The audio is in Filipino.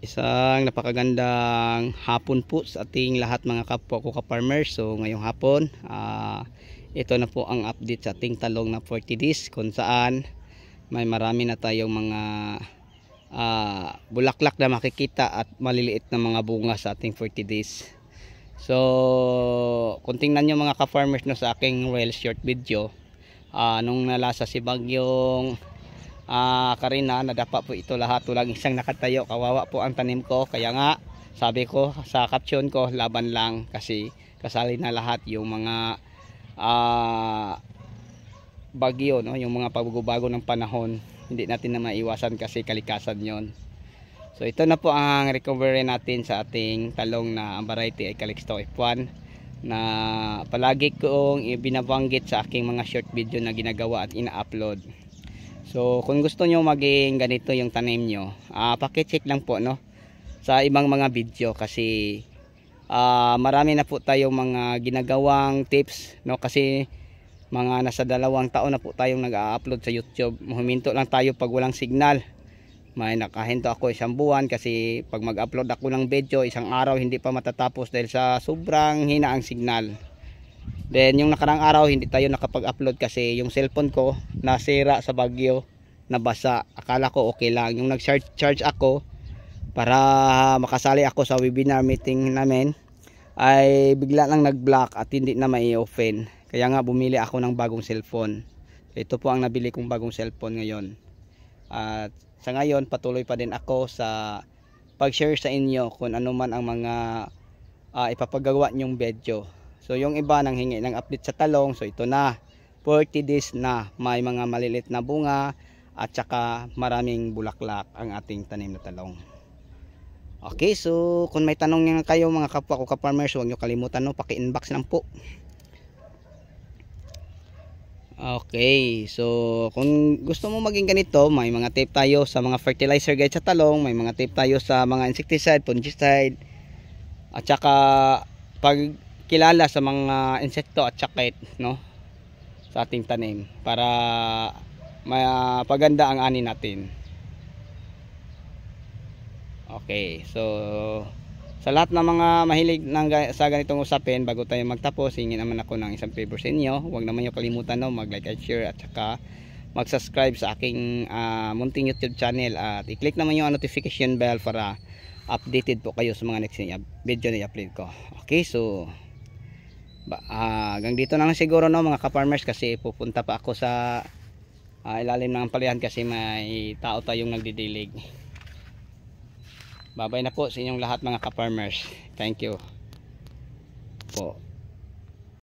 Isang napakagandang hapon po sa ating lahat mga kapwa ko ka-farmers. So ngayong hapon, ito na po ang update sa ating talong na 40 days kung saan may marami na tayong mga bulaklak na makikita at maliliit na mga bunga sa ating 40 days. So kung tingnan nyo mga ka-farmers no, sa aking real short video, nung nalasa si Bagyong Karina, nadapa po ito lahat, walang isang nakatayo, kawawa po ang tanim ko. Kaya nga sabi ko sa caption ko, laban lang, kasi kasali na lahat yung mga bagyo, no? Yung mga pagbabago ng panahon, hindi natin na maiwasan kasi kalikasan yon. So ito na po ang recovery natin sa ating talong na ang variety ay Calixto F1, na palagi kong binabanggit sa aking mga short video na ginagawa at ina-upload. So kung gusto nyo maging ganito yung tanim nyo, pakicheck lang po no sa ibang mga video, kasi marami na po tayong mga ginagawang tips no, kasi mga nasa 2 taon na po tayong nag-a-upload sa YouTube. Huminto lang tayo pag walang signal. May nakahinto ako 1 buwan kasi pag mag-upload ako ng video 1 araw hindi pa matatapos dahil sa sobrang hina ang signal. Then yung nakarang araw hindi tayo nakapag-upload kasi yung cellphone ko nasira sa bagyo, nabasa. Akala ko okay lang. Yung nag-charge ako para makasali ako sa webinar meeting namin ay bigla lang nag-block at hindi na mai-open. Kaya nga bumili ako ng bagong cellphone. Ito po ang nabili kong bagong cellphone ngayon. At sa ngayon patuloy pa din ako sa pag-share sa inyo kung ano man ang mga ipapagawa nyong video. So yung iba nang hingi ng update sa talong, so ito na 40 days na may mga malilit na bunga at saka maraming bulaklak ang ating tanim na talong. Okay, so kung may tanong nga kayo mga kapwa ko ka-farmers, huwag nyo kalimutan no, paki-inbox lang po. Okay, so kung gusto mo maging ganito, may mga tip tayo sa mga fertilizer guide sa talong, may mga tip tayo sa mga insecticide, fungicide, at saka pagkilala sa mga insekto at sakit no sa ating tanim para mapaganda ang ani natin. Okay, so sa lahat ng mga mahilig sa ganitong usapin, bago tayo magtapos, hingin naman ako ng isang favor sa inyo. Huwag naman nyo kalimutan no, mag-like at share at saka mag-subscribe sa aking munting YouTube channel at i-click naman yung notification bell para updated po kayo sa mga next video na i-upload ko. Okay, so hanggang dito na lang siguro no mga ka-farmers, kasi pupunta pa ako sa ilalim ng palayan kasi may tao tayong nagdidilig. Babay na po sa inyong lahat mga ka-farmers. Thank you po.